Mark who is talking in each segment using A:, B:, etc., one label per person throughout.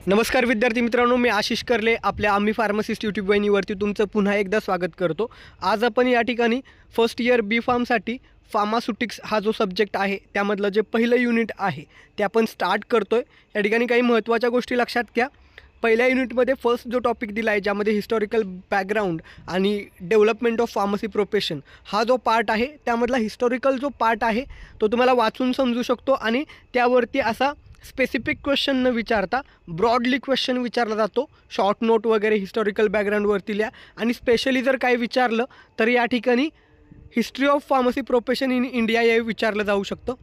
A: नमस्कार विद्यार्थी मित्रांनो, मी आशिष करले आपल्या आम्ही फार्मासिस्ट यूट्यूब वाहिनीवरती तुमचं पुन्हा एकदा स्वागत करतो। आज आपण या ठिकाणी फर्स्ट इयर बी फार्मसाठी फार्मास्युटिक्स हा जो सब्जेक्ट आहे त्यामधलं जे पहिलं युनिट आहे ते आपण स्टार्ट करतोय। या ठिकाणी काही महत्त्वाच्या गोष्टी लक्षात घ्या। पहिल्या युनिटमध्ये फर्स्ट जो टॉपिक दिला आहे ज्यामध्ये हिस्टॉरिकल बॅकग्राऊंड आणि डेव्हलपमेंट ऑफ फार्मसी प्रोफेशन हा जो पार्ट आहे त्यामधला हिस्टॉरिकल जो पार्ट आहे तो तुम्हाला वाचून समजू शकतो आणि त्यावरती असा स्पेसिफिक क्वेश्चन न विचारता ब्रॉडली क्वेश्चन विचारला जातो। शॉर्ट नोट वगैरे हिस्टॉरिकल बॅकग्राऊंडवरती लिहा आणि स्पेशली जर काय विचारलं तर या ठिकाणी history of pharmacy profession in India हे विचारलं जाऊ शकतं।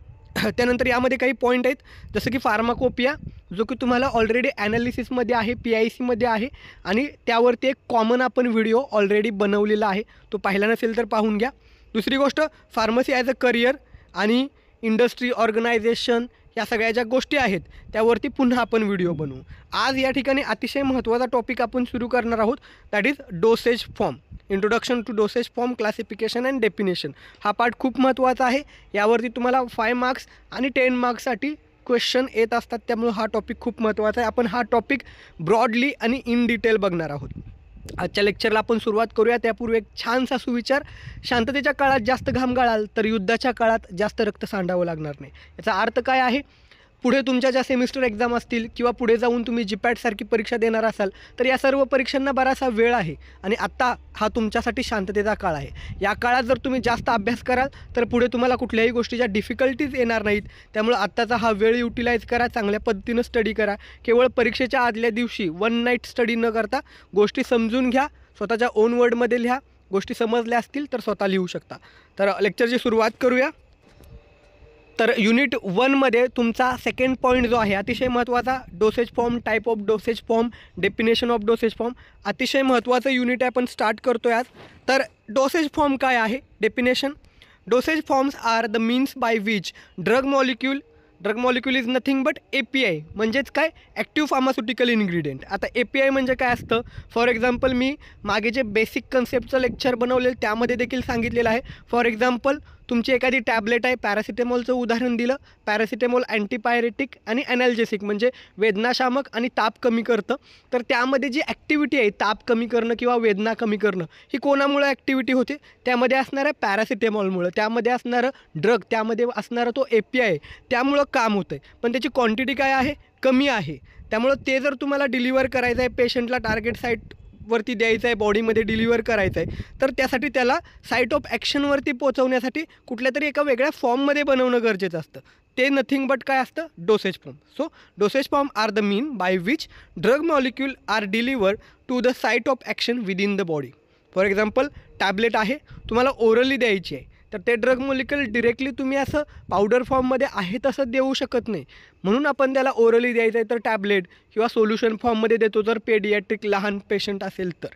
A: त्यानंतर यामध्ये काही पॉईंट आहेत जसं की फार्माकोपिया जो की तुम्हाला ऑलरेडी ॲनालिसिसमध्ये आहे, PIC मध्ये आहे आणि त्यावरती एक कॉमन आपण व्हिडिओ ऑलरेडी बनवलेला आहे, तो पाहिला नसेल तर पाहून घ्या। दुसरी गोष्ट फार्मसी ॲज अ करियर आणि इंडस्ट्री ऑर्गनायझेशन या सगळ्या ज्या गोष्टी आहेत त्यावरती पुन्हा आपण व्हिडिओ बनवू। आज या ठिकाणी अतिशय महत्त्वाचा टॉपिक आपण सुरू करणार आहोत, that is dosage form, introduction to dosage form, classification and definition. हा पार्ट खूप महत्त्वाचा आहे, यावरती तुम्हाला 5 मार्क्स आणि 10 मार्क्ससाठी क्वेश्चन येत असतात, त्यामुळे हा टॉपिक खूप महत्त्वाचा आहे। आपण हा टॉपिक ब्रॉडली आणि इन डिटेल बघणार आहोत। आजच्या लेक्चरला आपण सुरुवात करूया त्यापूर्वी एक छानसा सुविचार, शांततेच्या काळात जास्त घाम गाळाल तर युद्धाच्या काळात जास्त रक्त सांडावं लागणार नाही। याचा अर्थ काय आहे? पुढे तुमच्या ज्या सेमिस्टर एक्झाम असतील किंवा पुढे जाऊन तुम्ही GPAT सारखी परीक्षा देणार असाल तर या सर्व परीक्षांना बराचसा वेळ आहे आणि आत्ता हा तुमच्यासाठी शांततेचा काळ आहे। या काळात जर तुम्ही जास्त अभ्यास कराल तर पुढे तुम्हाला कुठल्याही गोष्टीच्या डिफिकल्टीज येणार नाहीत, त्यामुळे आत्ताचा हा वेळ युटिलाइज करा, चांगल्या पद्धतीनं स्टडी करा। केवळ परीक्षेच्या आदल्या दिवशी वन नाईट स्टडी न करता गोष्टी समजून घ्या, स्वतःच्या ओन वर्डमध्ये लिहा, गोष्टी समजल्या असतील तर स्वतः लिहू शकता। तर लेक्चरची सुरुवात करूया। तर युनिट 1 मध्ये तुमचा सेकंड पॉईंट जो आहे अतिशय महत्त्वाचा, dosage form, type of dosage form, definition of dosage form, अतिशय महत्त्वाचं युनिट आहे, आपण स्टार्ट करतो आज। तर डोसेज फॉर्म काय आहे? Definition, dosage forms are the means by which drug molecule is nothing but API म्हणजेच काय, ॲक्टिव्ह फार्मास्युटिकल इन्ग्रेडियंट। आता API म्हणजे काय असतं? फॉर एक्झाम्पल मी मागे जे बेसिक कन्सेप्टचं लेक्चर बनवलेलं त्यामध्ये देखील सांगितलेलं आहे। फॉर एक्झाम्पल तुमची एखादी टॅबलेट आहे, पॅरासिटेमॉलचं उदाहरण दिलं, पॅरासिटेमॉल अँटीपायरेटिक आणि ॲनाल्जेसिक म्हणजे वेदनाशामक आणि ताप कमी करतं। तर त्यामध्ये जी ॲक्टिव्हिटी आहे ताप कमी करणं किंवा वेदना कमी करणं ही कोणामुळे ॲक्टिव्हिटी होते? त्यामध्ये असणाऱ्या पॅरासिटेमॉलमुळं, त्यामध्ये असणारं ड्रग, त्यामध्ये असणारा तो API त्यामुळं काम होतं आहे। पण त्याची क्वांटिटी काय आहे? कमी आहे। त्यामुळं ते जर तुम्हाला डिलिव्हर करायचं आहे, पेशंटला टार्गेट साईटवरती द्यायचं आहे, बॉडीमध्ये डिलिव्हर करायचं आहे, तर त्यासाठी त्याला साईट ऑफ ॲक्शनवरती पोहोचवण्यासाठी कुठल्या तरी एका वेगळ्या फॉर्ममध्ये बनवणं गरजेचं असतं। ते नथिंग बट काय असतं? Dosage form. So dosage form are the mean by which drug molecule are delivered to the site of action within the body. For example tablet आहे, तुम्हाला ओरली द्यायची आहे, तर ते ड्रग मॉलिक्यूल डिरेक्टली तुम्ही असं पावडर फॉर्ममध्ये आहे तसं देऊ शकत नाही, म्हणून आपण त्याला ओरली द्यायचं आहे तर टॅबलेट किंवा सोल्युशन फॉर्ममध्ये देतो जर पेडियाट्रिक लहान पेशंट असेल तर,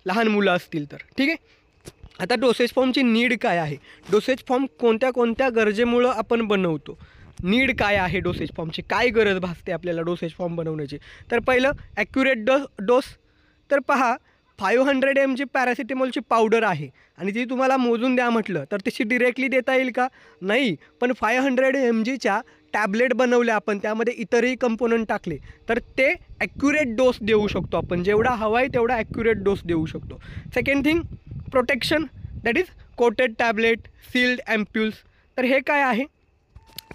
A: लहान मुलं असतील तर, ठीक आहे। आता डोसेज फॉर्मची नीड काय आहे? डोसेज फॉर्म कोणत्या कोणत्या गरजेमुळं आपण बनवतो? नीड काय आहे डोसेज फॉर्मची? काय गरज भासते आपल्याला डोसेज फॉर्म बनवण्याची? तर पहिलं ॲक्युरेट डोस। तर पहा 500 mg पॅरासिटेमॉलची पावडर आहे आणि ती तुम्हाला मोजून द्या म्हटलं तर तशी डिरेक्टली देता येईल का? नाही, पण 500 mgच्या टॅबलेट बनवल्या आपण, त्यामध्ये इतरही कंपोनंट टाकले तर ते ॲक्युरेट डोस देऊ शकतो आपण, जेवढा हवा आहे तेवढा ॲक्युरेट डोस देऊ शकतो। Second thing, protection, that is coated tablet, sealed ampoules. तर हे काय आहे?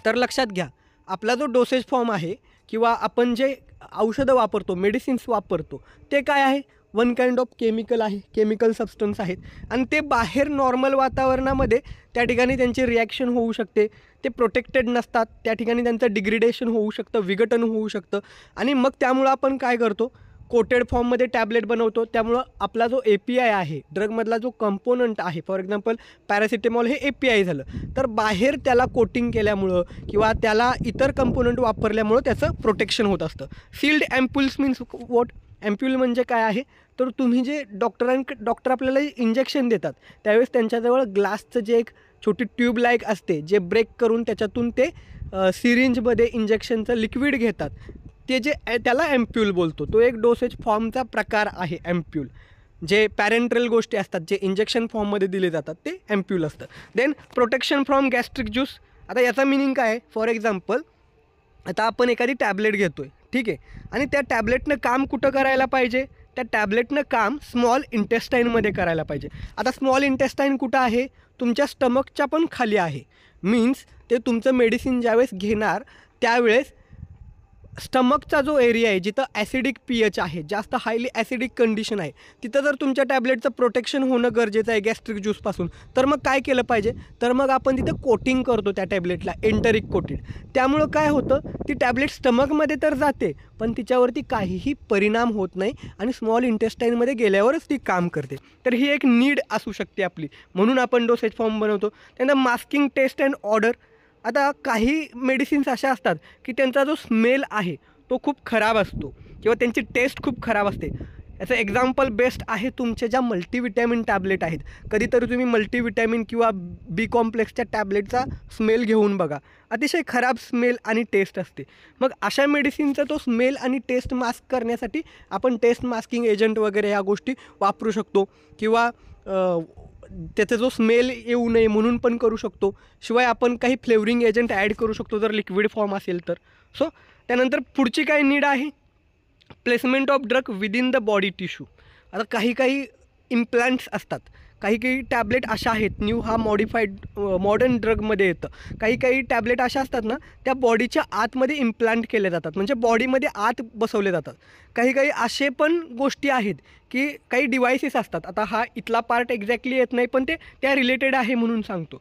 A: तर लक्षात घ्या, आपला जो डोसेज फॉर्म आहे किंवा आपण जे औषधं वापरतो, मेडिसिन्स वापरतो, ते काय आहे? वन काइंड ऑफ केमिकल आहे, केमिकल सबस्टन्स आहेत आणि ते बाहेर नॉर्मल वातावरणामध्ये त्या ठिकाणी त्यांची रिॲक्शन होऊ शकते, ते प्रोटेक्टेड नसतात, त्या ठिकाणी त्यांचं डिग्रेडेशन होऊ शकतं, विघटन होऊ शकतं आणि मग त्यामुळं आपण काय करतो? कोटेड फॉर्ममध्ये टॅबलेट बनवतो। त्यामुळं आपला जो API आहे, ड्रगमधला जो कंपोनंट आहे, फॉर एक्झाम्पल पॅरासिटेमॉल हे API झालं, तर बाहेर त्याला कोटिंग केल्यामुळं किंवा त्याला इतर कंपोनंट वापरल्यामुळं त्याचं प्रोटेक्शन होत असतं। Sealed ampoules means what? Ampoule म्हणजे काय आहे? तर तुम्ही जे डॉक्टर आपल्याला इंजेक्शन देतात त्यावेळेस त्यांच्याजवळ ग्लासचं जे एक छोटी ट्यूब लाईक असते, जे ब्रेक करून त्याच्यातून ते सिरिंजमध्ये इंजेक्शनचं लिक्विड घेतात, ते जे त्याला ॲम्प्युल बोलतो। तो एक डोसेज फॉर्मचा प्रकार आहे ॲम्प्युल। जे पॅरेंट्रल गोष्टी असतात जे इंजेक्शन फॉर्ममध्ये दिले जातात ते ॲम्प्युल असतं। Then protection from gastric juice. आता याचा मिनिंग काय आहे? फॉर एक्झाम्पल आता आपण एखादी टॅबलेट घेतो आहे, ठीक आहे. आणि त्या टॅबलेटनं काम कुठं करायला पाहिजे? त्या टॅबलेटनं काम स्मॉल इंटेस्टाईनमध्ये करायला पाहिजे. आता स्मॉल इंटेस्टाईन कुठं आहे? तुमच्या स्टमकच्या पण खाली आहे. मीन्स ते तुमचं मेडिसिन ज्यावेळेस घेणार त्यावेळेस स्टमकचा जो एरिया आहे, जिथं ॲसिडिक pH आहे, जास्त हायली ॲसिडिक कंडिशन आहे, तिथं जर तुमच्या टॅबलेटचं प्रोटेक्शन होणं गरजेचं आहे गॅस्ट्रिक ज्यूसपासून, तर मग काय केलं पाहिजे? तर मग आपण तिथं कोटिंग करतो त्या टॅबलेटला, एंटरिक कोटेड. त्यामुळं काय होतं, ती टॅबलेट स्टमकमध्ये तर जाते पण तिच्यावरती काहीही परिणाम होत नाही आणि स्मॉल इंटेस्टाईनमध्ये गेल्यावरच ती काम करते. तर ही एक नीड असू शकते आपली, म्हणून आपण डोसेज फॉर्म बनवतो. त्यांना मास्किंग टेस्ट अँड ऑर्डर. आता काही मेडिसिन्स अशा असतात की त्यांचा जो स्मेल आहे तो खूप खराब असतो किंवा त्यांची टेस्ट खूप खराब असते. याचं एक्झाम्पल बेस्ट आहे तुमचे ज्या मल्टीविटॅमिन टॅबलेट आहेत. कधीतरी तुम्ही मल्टीविटॅमिन किंवा बी कॉम्प्लेक्सच्या टॅबलेटचा स्मेल घेऊन बघा, अतिशय खराब स्मेल आणि टेस्ट असते. मग अशा मेडिसिनचा तो स्मेल आणि टेस्ट मास्क करण्यासाठी आपण टेस्ट मास्किंग एजंट वगैरे ह्या गोष्टी वापरू शकतो किंवा त्याचा जो स्मेल येऊ नये म्हणून पण करू शकतो. शिवाय आपण काही फ्लेवरिंग एजंट ॲड करू शकतो जर लिक्विड फॉर्म असेल तर. सो त्यानंतर पुढची काय नीड आहे? Placement of drug within the body tissue. आता काही इम्प्लांट्स असतात, काही टॅबलेट अशा आहेत, न्यू हा मॉडिफाईड मॉडर्न ड्रगमध्ये येतं. काही टॅबलेट अशा असतात ना, त्या बॉडीच्या आतमध्ये इम्प्लांट केले जातात, म्हणजे बॉडीमध्ये आत बसवले जातात. काही असे पण गोष्टी आहेत की काही डिव्हायसेस असतात. आता हा इथला पार्ट एक्झॅक्टली येत नाही पण ते त्या रिलेटेड आहे म्हणून सांगतो.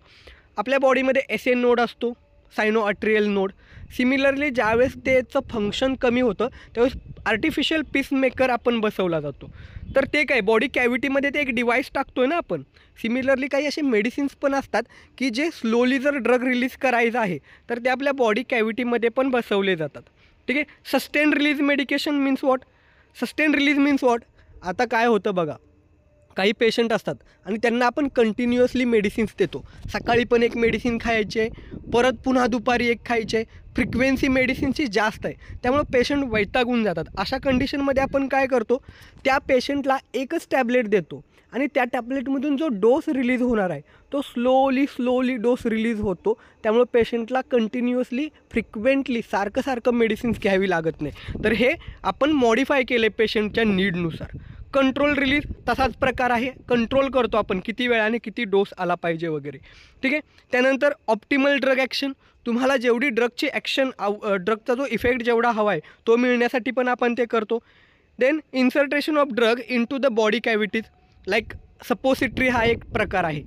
A: आपल्या बॉडीमध्ये SN नोड असतो, सायनो आर्ट्रियल नोड. सिमिलरली ज्यावेळेस त्याचं फंक्शन कमी होतं त्यावेळेस आर्टिफिशियल पीसमेकर आपण बसवला जातो. तर ते काय बॉडी कॅव्हिटीमध्ये ते एक डिव्हाइस टाकतो आहे ना आपण. सिमिलरली काही असे मेडिसिन्स पण असतात की जे स्लोली जर ड्रग रिलीज करायचं आहे तर ते आपल्या बॉडी कॅव्हिटीमध्ये पण बसवले जातात. ठीक आहे. Sustain release medication means what? Sustain release means what? आता काय होतं बघा, काही पेशंट असतात आणि त्यांना आपण कंटिन्युअसली मेडिसिन्स देतो. सकाळी पण एक मेडिसिन खायची आहे, परत पुन्हा दुपारी एक खायची आहे. फ्रिक्वेन्सी मेडिसिनची जास्त आहे, त्यामुळं पेशंट वैतागून जातात. अशा कंडिशनमध्ये आपण काय करतो, त्या पेशंटला एकच टॅबलेट देतो आणि त्या टॅबलेटमधून जो डोस रिलीज होणार आहे तो स्लोली डोस रिलीज होतो. त्यामुळं पेशंटला कंटिन्युअसली फ्रिक्वेंटली सारखं मेडिसिन्स घ्यावी लागत नाही. तर हे आपण मॉडिफाय केले पेशंटच्या नीडनुसार. कंट्रोल रिलीज तसाच प्रकार आहे, कंट्रोल करतो आपण किती वेळाने किती डोस आला पाहिजे वगैरे. ठीक आहे. त्यानंतर ऑप्टिमल ड्रग ॲक्शन. तुम्हाला जेवढी ड्रगची ॲक्शन ड्रगचा जो इफेक्ट जेवढा हवा आहे तो मिळण्यासाठी पण आपण ते करतो. Then insertion of drug in to the body cavities. Like suppository हा एक प्रकार आहे,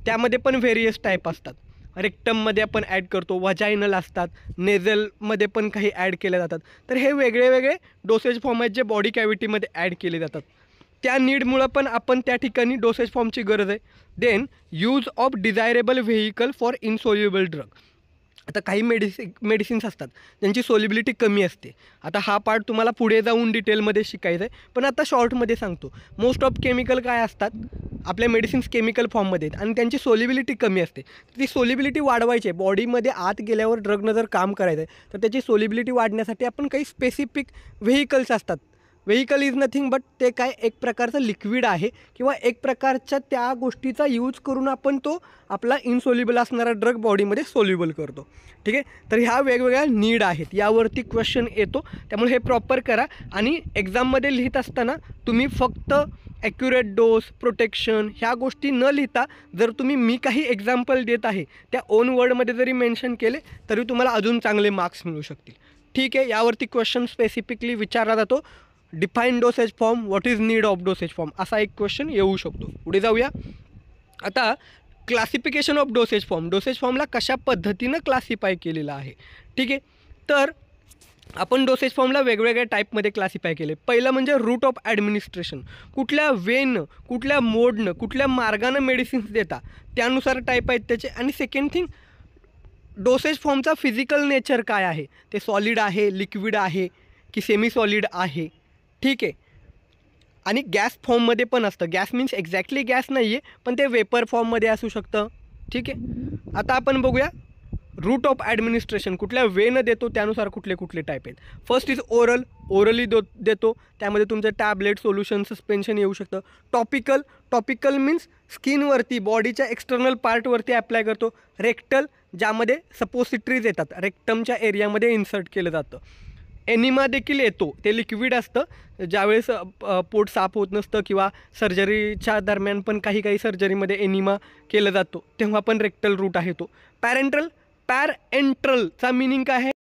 A: त्यामध्ये पण व्हेरियस टाईप असतात. रेक्टममध्ये आपण ॲड करतो, वजायनल असतात, नेझलमध्ये पण काही ॲड केले जातात. तर हे वेगळे डोसेज फॉर्म आहेत जे बॉडी कॅव्हिटीमध्ये ॲड केले जातात. त्या नीडमुळं पण आपण त्या ठिकाणी डोसेज फॉर्मची गरज आहे. Then use of desirable vehicle for insoluble drug. आता काही मेडिसिन्स असतात त्यांची सोल्युबिलिटी कमी असते. आता हा पार्ट तुम्हाला पुढे जाऊन डिटेलमध्ये शिकायचं आहे, पण आता शॉर्टमध्ये सांगतो. मोस्ट ऑफ केमिकल काय असतात, आपल्या मेडिसिन्स केमिकल फॉर्ममध्ये आहेत आणि त्यांची सोल्युबिलिटी कमी असते. ती सोल्युबिलिटी वाढवायची आहे, बॉडीमध्ये आत गेल्यावर ड्रगनं जर काम करायचं आहे तर त्याची सोल्युबिलिटी वाढण्यासाठी आपण काही स्पेसिफिक व्हेहिकल्स असतात. व्हेहिकल इज नथिंग बट ते काय एक प्रकारचं लिक्विड आहे किंवा एक प्रकारच्या त्या गोष्टीचा यूज करून आपण तो आपला इनसोल्युबल असणारा ड्रग बॉडीमध्ये सोल्युबल करतो. ठीक आहे. तर ह्या वेगवेगळ्या नीड आहेत, यावरती क्वेश्चन येतो, त्यामुळे हे प्रॉपर करा. आणि एक्झाममध्ये लिहित असताना तुम्ही फक्त ॲक्युरेट डोस, प्रोटेक्शन ह्या गोष्टी न लिहिता जर तुम्ही मी काही एक्झाम्पल देत आहे त्या ओन वर्डमध्ये जरी मेन्शन केले तरी तुम्हाला अजून चांगले मार्क्स मिळू शकतील. ठीक आहे. यावरती क्वेश्चन स्पेसिफिकली विचारला जातो. Define dosage form, what is need of dosage form, असा एक क्वेश्चन येऊ शकतो. पुढे जाऊया. आता classification of dosage form. Dosage फॉर्मला कशा पद्धतीनं क्लासिफाय केलेलं आहे. ठीक आहे. तर आपण डोसेज फॉर्मला वेगवेगळ्या टाईपमध्ये क्लासिफाय केले. पहिलं म्हणजे रूट ऑफ ॲडमिनिस्ट्रेशन. कुठल्या वेनं, कुठल्या मोडनं, कुठल्या मार्गानं मेडिसिन्स देता त्यानुसार टाईप आहेत त्याचे. आणि सेकंड थिंग, डोसेज फॉर्मचा फिजिकल नेचर काय आहे, ते सॉलिड आहे, लिक्विड आहे की सेमी सॉलिड आहे. ठीक आहे. आणि गॅस फॉर्ममध्ये पण असतं. गॅस मीन्स एक्झॅक्टली गॅस नाही आहे पण ते वेपर फॉर्ममध्ये असू शकतं. ठीक आहे. आता आपण बघूया रूट ऑफ ॲडमिनिस्ट्रेशन. कुठल्या वेनं देतो त्यानुसार कुठले टाईप आहेत. First is oral. ओरली देतो, त्यामध्ये तुमचं टॅबलेट, सोल्युशन, सस्पेन्शन येऊ शकतं. टॉपिकल मीन्स स्किनवरती, बॉडीच्या एक्सटर्नल पार्टवरती अप्लाय करतो. रेक्टल, ज्यामध्ये सपोसिटरीज येतात, रेक्टमच्या एरियामध्ये इन्सर्ट केलं जातं. एनिमा देखील येतो, ते लिक्विड असतं ज्यावेळेस पोट साफ होत नसतं किंवा सर्जरीच्या दरम्यान पण काही सर्जरीमध्ये एनिमा केलं जातो तेव्हा पण रेक्टल रूट आहे तो. पॅरेंट्रलचा मिनिंग काय आहे?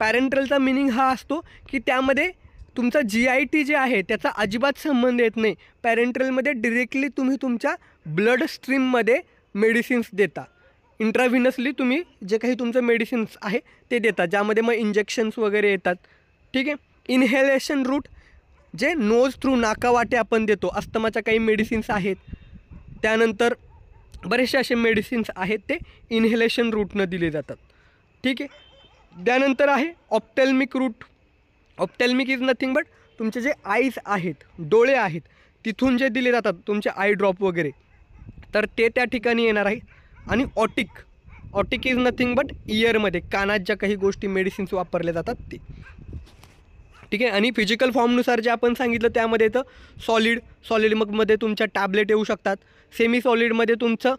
A: पॅरेंट्रलचा मिनिंग हा असतो की त्यामध्ये तुमचा GIT जे आहे त्याचा अजिबात संबंध येत नाही. पॅरेंट्रलमध्ये डिरेक्टली तुम्ही तुमच्या ब्लड स्ट्रीममध्ये मेडिसिन्स देता, इंट्राव्हिनसली तुम्ही जे काही तुमचं मेडिसिन्स आहे ते देतात, ज्यामध्ये मग इंजेक्शन्स वगैरे येतात. ठीक आहे. इन्हेलेशन रूट जे नोज थ्रू नाकावाटे आपण देतो, अस्थमाच्या काही मेडिसिन्स आहेत, त्यानंतर बरेचसे असे मेडिसिन्स आहेत ते इन्हेलेशन रूटनं दिले जातात. ठीक आहे. त्यानंतर आहे ऑप्टॅल्मिक रूट. ऑप्टॅल्मिक इज नथिंग बट तुमचे जे आईज आहेत, डोळे आहेत, तिथून जे दिले जातात तुमचे आय ड्रॉप वगैरे, तर ते त्या ठिकाणी येणार आहे. आणि ऑटिक इज नथिंग बट इयरमध्ये, कानात ज्या काही गोष्टी मेडिसिन्स वापरल्या जातात ते. ठीक आहे. आणि फिजिकल फॉर्मनुसार जे आपण सांगितलं त्यामध्ये तर सॉलिड मगमध्ये तुमच्या टॅबलेट येऊ शकतात. सेमी सॉलिडमध्ये तुमचं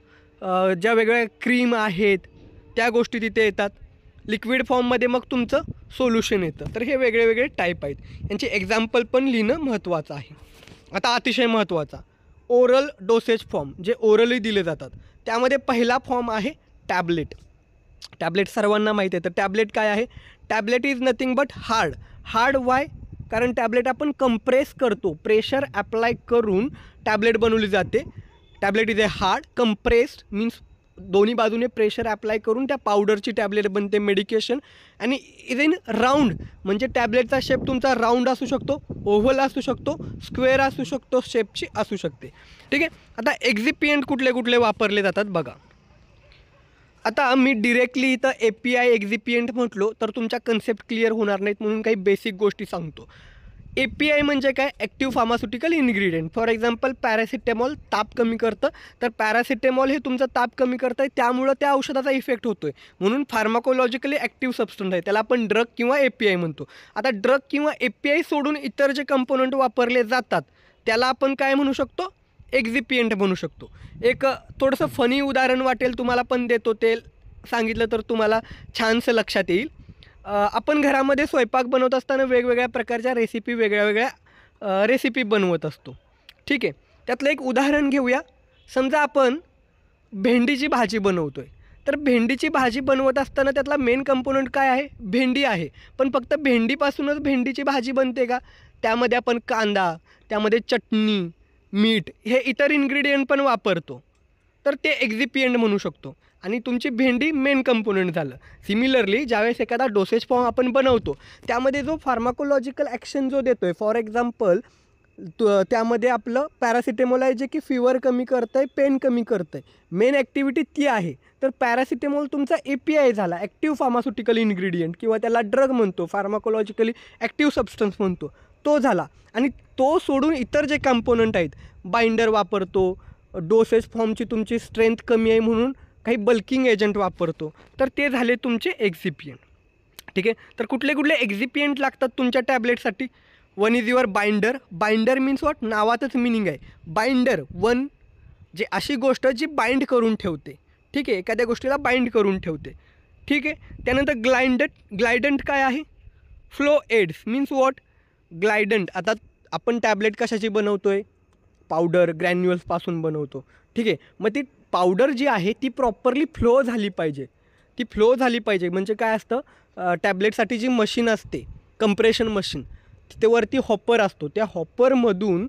A: ज्या वेगळ्या क्रीम आहेत त्या गोष्टी तिथे येतात. लिक्विड फॉर्ममध्ये मग तुमचं सोल्युशन येतं. तर हे वेगळे टाईप आहेत. यांचे एक्झाम्पल पण लिहिणं महत्त्वाचं आहे. आता अतिशय महत्त्वाचा ओरल डोसेज फॉर्म, जे ओरली दिले जातात, त्यामध्ये पहिला फॉर्म आहे टॅबलेट सर्वांना माहिती आहे. तर टॅबलेट काय आहे? Tablet is nothing but hard Y? कारण टॅबलेट आपण कंप्रेस करतो, प्रेशर अप्लाय करून टॅबलेट बनवली जाते. Tablet is a hard, compressed means दोन्ही बाजूने प्रेशर अप्लाय करून त्या पावडरची टॅबलेट बनते मेडिकेशन. आणि इज इन राऊंड, म्हणजे टॅबलेटचा शेप तुमचा राऊंड असू शकतो, ओव्हल असू शकतो, स्क्वेअर असू शकतो, शेपची असू शकते. ठीक आहे. आता एक्झिपियंट कुठले वापरले जातात बघा. आता मी डिरेक्टली इथं API एक्झिपियंट म्हटलो तर तुमच्या कन्सेप्ट क्लिअर होणार नाहीत, म्हणून काही बेसिक गोष्टी सांगतो. API म्हणजे काय? Active pharmaceutical ingredient. For example paracetamol ताप कमी करतं, तर पॅरासिटेमॉल हे तुमचा ताप कमी करतं आहे, त्यामुळं त्या औषधाचा इफेक्ट होतो आहे, म्हणून फार्माकोलॉजिकली ॲक्टिव्ह सबस्टन्स आहे, त्याला आपण ड्रग किंवा API म्हणतो. आता ड्रग किंवा API सोडून इतर जे कंपोनंट वापरले जातात त्याला आपण काय म्हणू शकतो? एक्झिपियंट म्हणू शकतो. एक थोडंसं फनी उदाहरण वाटेल तुम्हाला, पण देतो, ते सांगितलं तर तुम्हाला छानसं लक्षात येईल. आपण घरामध्ये स्वयंपाक बनवत असताना वेगवेगळ्या प्रकारच्या रेसिपी वेगळ्या रेसिपी बनवत असतो. ठीक आहे. त्यातलं एक उदाहरण घेऊया. समजा आपण भेंडीची भाजी बनवतो आहे, तर भेंडीची भाजी बनवत असताना त्यातला मेन कंपोनंट काय आहे? भेंडी आहे. पण फक्त भेंडीपासूनच भेंडीची भाजी बनते का? त्यामध्ये आपण कांदा, त्यामध्ये चटणी, मीठ हे इतर इन्ग्रेडियंट पण वापरतो, तर ते एक्झिपियंट म्हणू शकतो. आणि तुमची भेंडी मेन कंपोनंट झालं. सिमिलरली ज्यावेळेस एखादा डोसेज फॉर्म आपण बनवतो त्यामध्ये जो फार्माकोलॉजिकल ॲक्शन जो देतो आहे, फॉर एक्झाम्पल त्यामध्ये आपलं पॅरासिटेमॉल आहे जे की फिवर कमी करतं आहे, पेन कमी करतं आहे, मेन ॲक्टिव्हिटी ती आहे. तर पॅरासिटेमॉल तुमचा API झाला, ॲक्टिव्ह फार्मास्युटिकल इन्ग्रेडियंट, किंवा त्याला ड्रग म्हणतो, फार्माकोलॉजिकली ॲक्टिव्ह सबस्टन्स म्हणतो, तो झाला. आणि तो सोडून इतर जे कंपोनंट आहेत, बाइंडर वापरतो, डोसेज फॉर्मची तुमची स्ट्रेंथ कमी आहे म्हणून काही बल्किंग एजंट वापरतो, तर ते झाले तुमचे एक्झिपियंट. ठीक आहे. तर कुठले एक्झिपियंट लागतात तुमच्या टॅबलेटसाठी? One is your binder means what? नावातच मिनिंग आहे. बाइंडर वन, जे अशी गोष्ट जी बाइंड करून ठेवते. ठीक आहे. एखाद्या गोष्टीला बाइंड करून ठेवते. ठीक आहे. त्यानंतर ग्लायडंट काय आहे? Flow aids means what? Glidant. आता आपण टॅबलेट कशाची बनवतो आहे? पावडर ग्रॅन्युअल्सपासून बनवतो. ठीक आहे. मग ती पावडर जी आहे ती प्रॉपरली फ्लो झाली पाहिजे. म्हणजे काय असतं? टॅबलेटसाठी जी मशीन असते, कंप्रेशन मशीन, तिथे वरती हॉपर असतो, त्या हॉपरमधून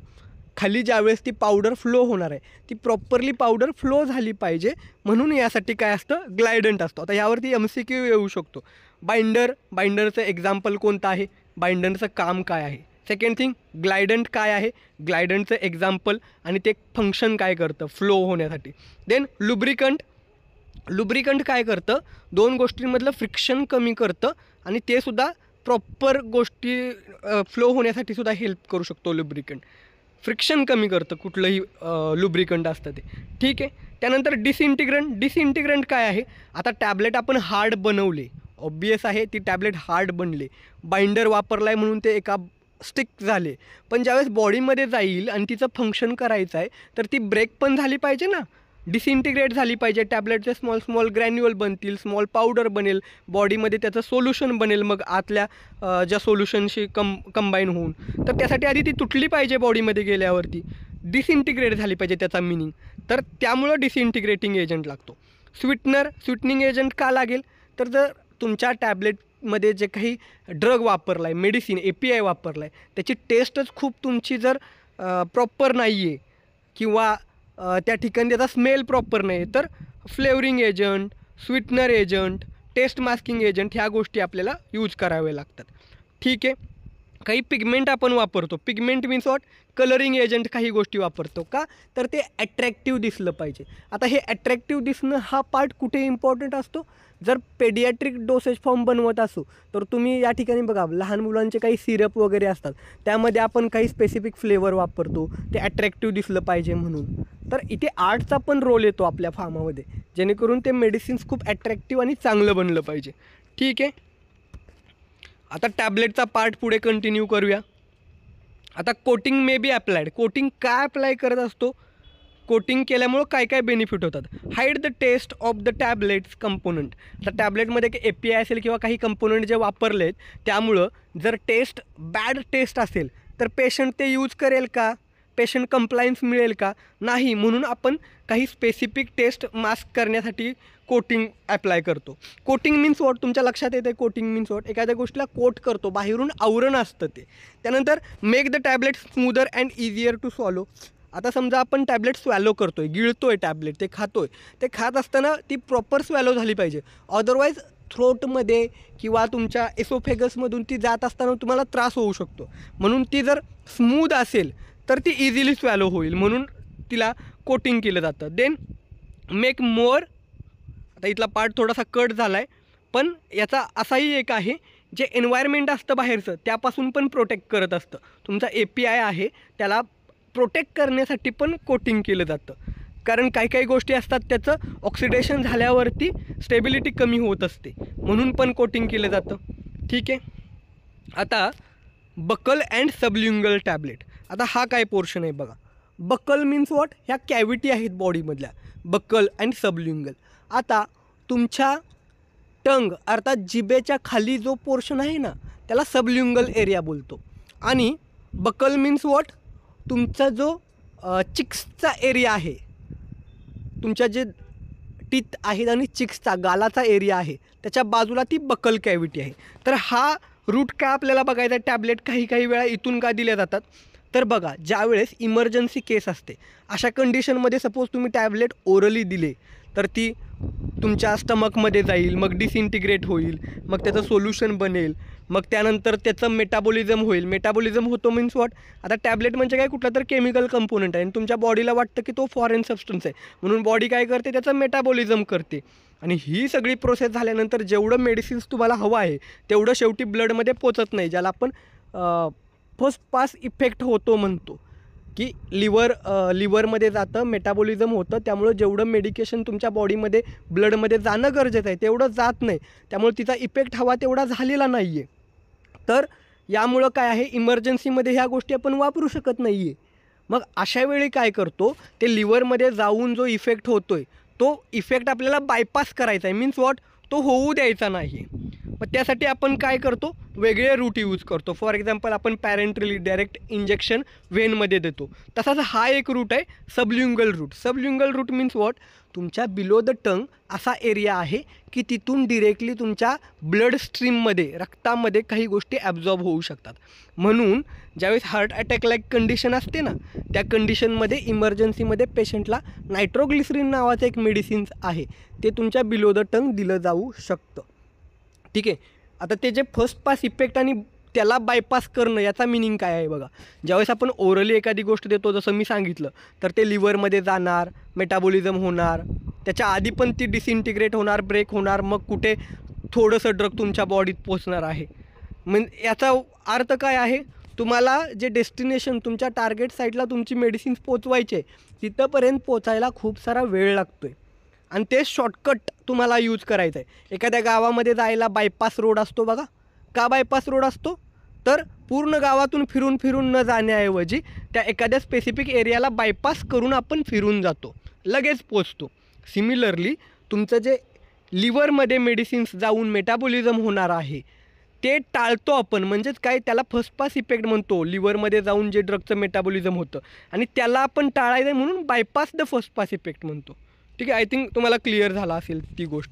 A: खाली ज्यावेळेस ती पावडर फ्लो होणार आहे, ती प्रॉपरली पावडर फ्लो झाली पाहिजे, म्हणून यासाठी काय असतं? ग्लायडंट असतो. आता यावरती MCQ येऊ शकतो. बाइंडरचं एक्झाम्पल कोणतं आहे? बाइंडरचं काम काय आहे? सेकंड थिंग, ग्लायडंट काय आहे? ग्लायडंटचं एक्झाम्पल आणि ते फंक्शन काय करतं फ्लो होण्यासाठी. देन लुब्रिकंट काय करतं? दोन गोष्टींमधलं फ्रिक्शन कमी करतं आणि ते सुद्धा प्रॉपर गोष्टी फ्लो होण्यासाठी सुद्धा हेल्प करू शकतो. लुब्रिकंट फ्रिक्शन कमी करतं, कुठलंही लुब्रिकंट असतं ते. ठीक आहे. त्यानंतर डिसइंटिग्रंट काय आहे? आता टॅबलेट आपण हार्ड बनवले, ऑब्वियस आहे ती टॅबलेट हार्ड बनले, बाइंडर वापरला आहे म्हणून ते एका स्टिक झाले, पण ज्यावेळेस बॉडीमध्ये जाईल आणि तिचं फंक्शन करायचं आहे तर ती ब्रेक पण झाली पाहिजे ना. डिसइंटिग्रेट झाली पाहिजे. टॅबलेटचे स्मॉल स्मॉल ग्रॅन्युअल बनतील, स्मॉल पावडर बनेल, बॉडीमध्ये त्याचं सोल्युशन बनेल मग आतल्या ज्या सोल्युशनशी कंबाईन होऊन. तर त्यासाठी आधी ती तुटली पाहिजे बॉडीमध्ये गेल्यावरती, डिसइंटिग्रेट झाली पाहिजे त्याचा मिनिंग. तर त्यामुळं डिसइंटिग्रेटिंग एजंट लागतो. स्वीटनिंग एजंट का लागेल, तर जर तुमच्या टॅबलेटमध्ये जे काही ड्रग वापरला आहे, मेडिसिन API वापरला आहे, त्याची टेस्टच खूप तुमची जर प्रॉपर नाही आहे किंवा त्या ठिकाणी त्याचा स्मेल प्रॉपर नाही आहे, तर flavouring agent, sweetener agent, taste masking agent ह्या गोष्टी आपल्याला यूज कराव्या लागतात. ठीक आहे. काही पिगमेंट आपण वापरतो. Pigment means what, colouring agent काही गोष्टी वापरतो. का, तर ते ॲट्रॅक्टिव्ह दिसलं पाहिजे. आता हे ॲट्रॅक्टिव्ह दिसणं हा पार्ट कुठे इम्पॉर्टंट असतो, जर पेडियाट्रिक डोसेज फॉर्म बनवत असू तर तुम्ही या ठिकाणी बघा, लहान मुलांचे काही सिरप वगैरे असतात, त्यामध्ये आपण काही स्पेसिफिक फ्लेवर वापरतो, ते ॲट्रॅक्टिव्ह दिसलं पाहिजे म्हणून. तर इथे आर्टचा पण रोल येतो आपल्या फार्मामध्ये, जेणेकरून ते मेडिसिन्स खूप ॲट्रॅक्टिव्ह आणि चांगलं बनलं पाहिजे. ठीक आहे. आता टॅबलेटचा पार्ट पुढे कंटिन्यू करूया. आता coating may be applied. Coating काय अप्लाय करत असतो, कोटिंग केल्यामुळं काय काय बेनिफिट होतात. Hide the taste of the tablets component. आता टॅबलेटमध्ये काही API असेल किंवा काही कंपोनंट जे वापरले आहेत, त्यामुळं जर टेस्ट बॅड टेस्ट असेल तर पेशंट ते यूज करेल का, पेशंट कंप्लायन्स मिळेल का, नाही. म्हणून आपण काही स्पेसिफिक टेस्ट मास्क करण्यासाठी कोटिंग अप्लाय करतो. कोटिंग मीन्स वॉट, तुमच्या लक्षात येते कोटिंग मीन्स वॉट, एखाद्या गोष्टीला कोट करतो, बाहेरून आवरण असतं ते. त्यानंतर make the tablet smoother and easier to swallow. आता समजा आपण टॅबलेट स्वॅलो करतो आहे, गिळतो आहे टॅबलेट, ते खातो आहे, ते खात असताना ती प्रॉपर स्वॅलो झाली पाहिजे. अदरवाईज थ्रोटमध्ये किंवा तुमच्या एसोफेगसमधून ती जात असताना तुम्हाला त्रास होऊ शकतो. म्हणून ती जर स्मूद असेल तर ती इझिली स्वॅलो होईल, म्हणून तिला कोटिंग केलं जातं. Then make more. आता इथला पार्ट थोडासा कट झाला आहे, पण याचा असाही एक आहे, जे एन्व्हायरमेंट असतं बाहेरचं त्यापासून पण प्रोटेक्ट करत असतं. तुमचा API आहे त्याला प्रोटेक्ट करण्यासाठी पण कोटिंग केलं जातं. कारण काही काही गोष्टी असतात त्याचं ऑक्सिडेशन झाल्यावरती स्टेबिलिटी कमी होत असते, म्हणून पण कोटिंग केलं जातं. ठीक आहे. आता बकल अँड सबल्युंगल टॅबलेट. आता हा काय पोर्शन आहे बघा. बकल मीन्स वॉट, ह्या कॅव्हिटी आहेत बॉडीमधल्या, बकल अँड सबल्युंगल. आता तुमच्या टंग अर्थात जिभेच्या खाली जो पोर्शन आहे ना, त्याला सबल्युंगल एरिया बोलतो. आणि बकल मीन्स वॉट, तुमचा जो चिक्सचा एरिया आहे, तुमच्या जे टीथ आहेत आणि चिक्सचा गालाचा एरिया आहे, त्याच्या बाजूला ती बकल कॅव्हिटी आहे. तर हा रूट का आपल्याला बघायचा आहे. टॅबलेट काही वेळा इथून का दिल्या जातात, तर बघा, ज्यावेळेस इमर्जन्सी केस असते, अशा कंडिशनमध्ये सपोज तुम्ही टॅबलेट ओरली दिले तर ती तुमच्या स्टमकमध्ये जाईल, मग डिसइंटिग्रेट होईल, मग त्याचं सोल्युशन बनेल, मग त्यानंतर त्याचं मेटाबॉलिझम होईल. मेटाबॉलिझम होतो मीन्स वॉट, आता टॅबलेट म्हणजे काय, कुठला तर केमिकल कंपोनंट आहे आणि तुमच्या बॉडीला वाटतं की तो फॉरेन सबस्टन्स आहे, म्हणून बॉडी काय करते, त्याचं मेटाबॉलिझम करते. आणि ही सगळी प्रोसेस झाल्यानंतर जेवढं मेडिसिन्स तुम्हाला हवं आहे तेवढं शेवटी ब्लडमध्ये पोचत नाही, ज्याला आपण फर्स्ट पास इफेक्ट होतो म्हणतो, की लिव्हरमध्ये जातं, मेटाबॉलिझम होतं, त्यामुळं जेवढं मेडिकेशन तुमच्या बॉडीमध्ये ब्लडमध्ये जाणं गरजेचं आहे तेवढं जात नाही, त्यामुळे तिचा इफेक्ट हवा तेवढा झालेला नाही आहे. तर यामुळं काय आहे, इमर्जन्सीमध्ये ह्या गोष्टी आपण वापरू शकत नाही आहे. मग अशा वेळी काय करतो, ते लिव्हरमध्ये जाऊन जो इफेक्ट होतो आहे तो इफेक्ट आपल्याला बायपास करायचा आहे. मीन्स वॉट, तो होऊ द्यायचा नाही. मग त्यासाठी आपण काय करतो, वेगळे रूट यूज करतो. फॉर एक्झाम्पल आपण पॅरेंट्रली डायरेक्ट इंजेक्शन व्हेनमध्ये देतो. तसाच हा एक रूट आहे सबल्युंगल रूट. सबल्युंगल रूट मीन्स वॉट, तुमच्या बिलो द टंग असा एरिया आहे की तिथून डिरेक्टली तुमच्या ब्लड स्ट्रीममध्ये, रक्तामध्ये काही गोष्टी ॲब्झॉर्ब होऊ शकतात. म्हणून ज्यावेळेस हार्ट अटॅक लाईक कंडिशन असते ना, त्या कंडिशनमध्ये इमर्जन्सीमध्ये पेशंटला नायट्रोग्लिसरीन नावाचं एक मेडिसिन्स आहे, ते तुमच्या बिलो द टंग दिलं जाऊ शकतं. ठीक आहे. आता ते जे फर्स्ट पास इफेक्ट आणि त्याला बायपास करणं याचा मिनिंग काय आहे बघा. ज्यावेळेस आपण ओरली एखादी गोष्ट देतो, जसं मी सांगितलं, तर ते लिव्हरमध्ये जाणार, मेटाबॉलिझम होणार, त्याच्या आधी पण ती डिसइंटिग्रेट होणार, ब्रेक होणार, मग कुठे थोडंसं ड्रग तुमच्या बॉडीत पोचणार आहे. म्हणजे याचा अर्थ काय आहे, तुम्हाला जे डेस्टिनेशन, तुमच्या टार्गेट साईटला तुमची मेडिसिन्स पोचवायचे, तिथंपर्यंत पोचायला खूप सारा वेळ लागतो आहे आणि ते शॉर्टकट तुम्हाला यूज करायचं आहे. एखाद्या गावामध्ये जायला बायपास रोड असतो बघा. का बायपास रोड असतो, तर पूर्ण गावातून फिरून न जाण्याऐवजी त्या एखाद्या स्पेसिफिक एरियाला बायपास करून आपण फिरून जातो. लगेच पोचतो. सिमिलरली तुमचं जे लिव्हरमध्ये मेडिसिन्स जाऊन मेटाबॉलिझम होणार आहे ते टाळतो आपण, म्हणजेच काय त्याला फर्स्ट पास इफेक्ट म्हणतो. लिव्हरमध्ये जाऊन जे ड्रगचं मेटाबॉलिझम होतं आणि त्याला आपण टाळायचं म्हणून bypass the first pass effect म्हणतो. ठीक आहे, आय थिंक तुम्हाला क्लिअर झाला असेल ती गोष्ट.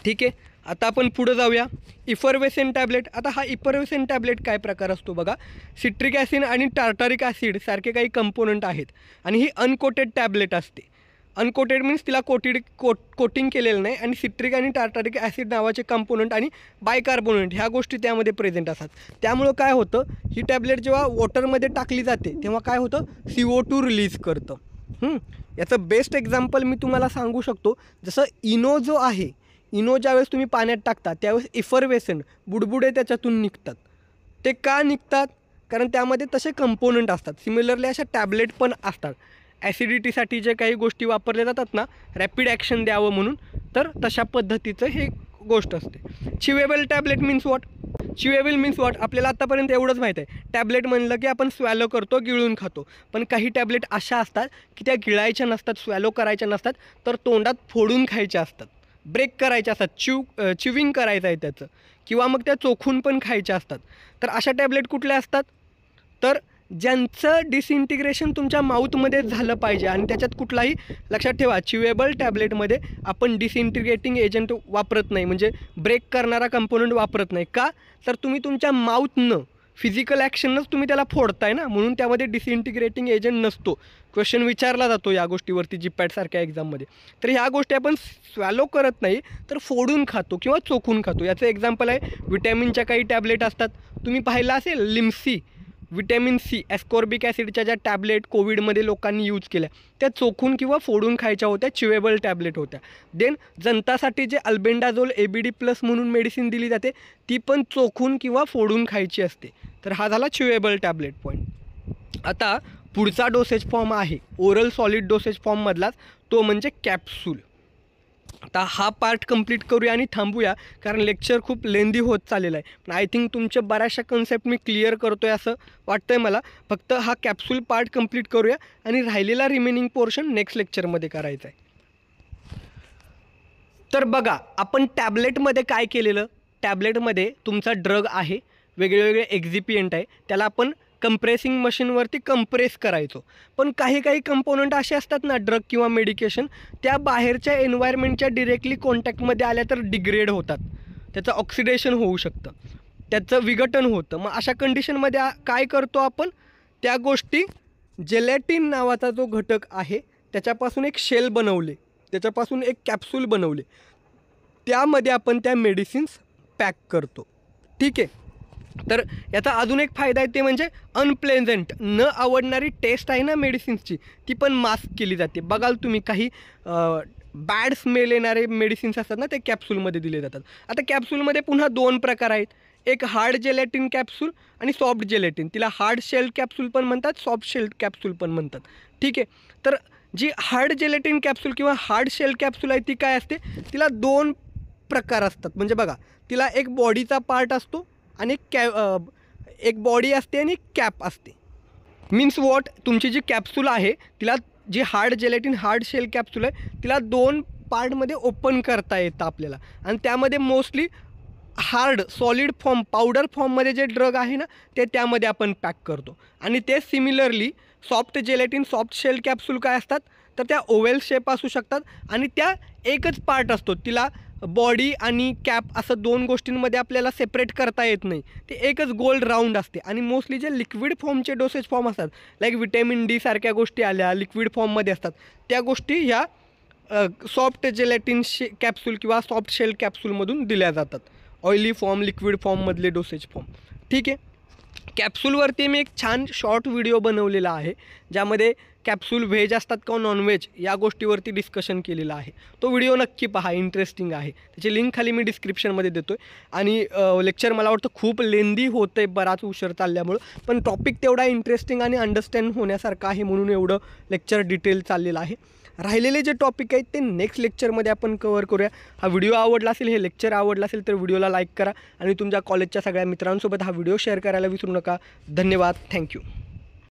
A: ठीक आहे, आता आपण पुढं जाऊया. Effervescent tablet. आता हा इफरवेसेंट टॅबलेट काय प्रकार असतो बघा. सिट्रिक ॲसिड आणि टार्टारिक ॲसिड सारखे काही कंपोनंट आहेत आणि ही अनकोटेड टॅबलेट असते. अनकोटेड मीन्स तिला कोटिंग केलेलं नाही आणि सिट्रिक आणि टार्टारिक ॲसिड नावाचे कंपोनंट आणि बायकार्बोनेट ह्या गोष्टी त्यामध्ये प्रेझेंट असतात. त्यामुळं काय होतं, ही टॅबलेट जेव्हा वॉटरमध्ये टाकली जाते तेव्हा काय होतं, CO2 रिलीज करतं. याचं बेस्ट एक्झाम्पल मी तुम्हाला सांगू शकतो. जसं इनो जो आहे, इनो ज्यावेळेस तुम्ही पाण्यात टाकता त्यावेळेस इफरवेसेंट बुडबुडे त्याच्यातून निघतात. ते का निघतात, कारण त्यामध्ये तसे कंपोनंट असतात. सिमिलरली अशा टॅबलेट पण असतात. ॲसिडिटीसाठी जे काही गोष्टी वापरल्या जातात ना, रॅपिड ॲक्शन द्यावं म्हणून, तर तशा पद्धतीचं हे गोष्ट असते. Chewable tablet means what. Chewable means what. आपल्याला आत्तापर्यंत एवढंच माहीत आहे, टॅबलेट म्हणलं की आपण स्वॅलो करतो, गिळून खातो. पण काही टॅबलेट अशा असतात की त्या गिळायच्या नसतात, स्वॅलो करायच्या नसतात, तर तोंडात फोडून खायच्या असतात, ब्रेक करायच्या असतात, चिविंग करायचं आहे त्याचं, किंवा मग त्या चोखून पण खायच्या असतात. तर अशा टॅबलेट कुठल्या असतात, तर ज्यांचं डिसइंटिग्रेशन तुमच्या माऊथमध्ये झालं पाहिजे आणि त्याच्यात कुठलाही, लक्षात ठेवा, चिवेबल टॅबलेटमध्ये आपण डिसइंटिग्रेटिंग एजंट वापरत नाही, म्हणजे ब्रेक करणारा कंपोनंट वापरत नाही. का, तर तुम्ही तुमच्या माऊथनं फिजिकल ॲक्शनच तुम्ही त्याला फोडताय ना, म्हणून त्यामध्ये डिसइंटिग्रेटिंग एजंट नसतो. क्वेश्चन विचारला जातो या गोष्टीवरती जीपॅटसारख्या एक्झाममध्ये. तर ह्या गोष्टी आपण स्वॅलो करत नाही, तर फोडून खातो किंवा चोखून खातो. याचं एक्झाम्पल आहे विटॅमिनच्या काही टॅबलेट असतात. तुम्ही पाहिलं असेल लिम्सी, विटॅमिन सी, ॲस्कॉर्बिक ॲसिडच्या ज्या टॅबलेट कोविडमध्ये लोकांनी यूज केल्या, त्या चोखून किंवा फोडून खायच्या होत्या, चिवेबल टॅबलेट होत्या. देन जनतासाठी जे अल्बेंडाझोल ABD+ म्हणून मेडिसिन दिली जाते, ती पण चोखून किंवा फोडून खायची असते. तर हा झाला चिवेबल टॅबलेट पॉईंट. आता पुढचा डोसेज फॉर्म आहे ओरल सॉलिड डोसेज फॉर्ममधलाच, तो म्हणजे कॅप्सूल. आता हा पार्ट कंप्लीट करूया आणि थांबूया, कारण लेक्चर खूप लेंदी होत चाललेलं आहे. पण आय थिंक तुमच्या बऱ्याचशा कन्सेप्ट मी क्लिअर करतो आहे असं वाटतं आहे मला. फक्त हा कॅप्सूल पार्ट कंप्लीट करूया आणि राहिलेला रिमेनिंग पोर्शन नेक्स्ट लेक्चरमध्ये करायचा आहे. तर बघा, आपण टॅबलेटमध्ये काय केलेलं, टॅबलेटमध्ये तुमचा ड्रग आहे, वेगवेगळे एक्झिपियंट आहे, त्याला आपण कंप्रेसिंग मशीनवरती कंप्रेस करायचो. पण काही कंपोनंट असे असतात ना, ड्रग किंवा मेडिकेशन, त्या बाहेरच्या एन्व्हायरमेंटच्या डिरेक्टली कॉन्टॅक्टमध्ये आल्या तर डिग्रेड होतात, त्याचं ऑक्सिडेशन होऊ शकतं, त्याचं विघटन होतं. मग अशा कंडिशनमध्ये काय करतो आपण, त्या गोष्टी जेलॅटिन नावाचा जो घटक आहे त्याच्यापासून एक शेल बनवले, त्याच्यापासून एक कॅप्सूल बनवले, त्यामध्ये आपण त्या मेडिसिन्स पॅक करतो. ठीक आहे. तर याचा अजून एक फायदा आहे, ते म्हणजे अनप्लेझंट, न आवडणारी टेस्ट आहे ना मेडिसिन्सची, ती पण मास्क केली जाते. बघाल तुम्ही काही बॅड स्मेल येणारे मेडिसिन्स असतात ना, ते कॅप्सूलमध्ये दिले जातात. आता कॅप्सूलमध्ये पुन्हा 2 प्रकार आहेत, एक हार्ड जेलॅटिन कॅप्सूल आणि सॉफ्ट जेलॅटिन. तिला हार्ड शेल कॅप्सूल पण म्हणतात, सॉफ्ट शेल कॅप्सूल पण म्हणतात. ठीक आहे. तर जी हार्ड जेलॅटिन कॅप्सूल किंवा हार्ड शेल कॅप्सूल आहे ती काय असते, तिला 2 प्रकार असतात. म्हणजे बघा, तिला एक बॉडीचा पार्ट असतो आणि एक बॉडी असते आणि कॅप असते. मीन्स वॉट, तुमची जी कॅप्सूल आहे तिला, जी हार्ड जेलॅटिन हार्ड शेल कॅप्सूल आहे, तिला 2 पार्टमध्ये ओपन करता येतं आपल्याला, आणि त्यामध्ये mostly hard solid form, powder फॉर्ममध्ये जे ड्रग आहे ना, ते त्यामध्ये आपण पॅक करतो. आणि ते similarly soft gelatin soft shell capsule काय असतात, तर त्या ओवेल शेप असू शकतात आणि त्या एकच पार्ट असतो, तिला बॉडी आणि कॅप असं 2 गोष्टींमध्ये आपल्याला सेपरेट करता येत नाही, ते एकच गोल राऊंड असते. आणि मोस्टली जे लिक्विड फॉर्मचे डोसेज फॉर्म असतात, लाईक विटॅमिन D सारख्या गोष्टी आल्या लिक्विड फॉर्ममध्ये असतात, त्या गोष्टी ह्या सॉफ्ट जेलॅटिन कॅप्सूल किंवा सॉफ्ट शेल कॅप्सूलमधून दिल्या जातात. ऑइली फॉर्म, लिक्विड फॉर्ममधले डोसेज फॉर्म. ठीक आहे. कॅप्सूलवरती मी एक छान शॉर्ट व्हिडिओ बनवलेला आहे, ज्यामध्ये कॅप्सूल व्हेज असतात का नॉनव्हेज या गोष्टीवरती डिस्कशन केलेलं आहे. तो व्हिडिओ नक्की पहा, इंटरेस्टिंग आहे. त्याची लिंक खाली मी डिस्क्रिप्शनमध्ये देतो आहे. आणि लेक्चर मला वाटतं खूप लेंदी होतं आहे बराच उशीर चालल्यामुळं, पण टॉपिक तेवढा इंटरेस्टिंग आणि अंडरस्टँड होण्यासारखं आहे म्हणून एवढं लेक्चर डिटेल चाललेलं आहे. राहिलेले जे टॉपिक आहेत ते नेक्स्ट लेक्चरमध्ये आपण कवर करूया. हा व्हिडिओ आवडला असेल, हे लेक्चर आवडलं असेल तर व्हिडिओला लाईक करा आणि तुमच्या कॉलेजच्या सगळ्या मित्रांसोबत हा व्हिडिओ शेअर करायला विसरू नका. धन्यवाद. थँक्यू.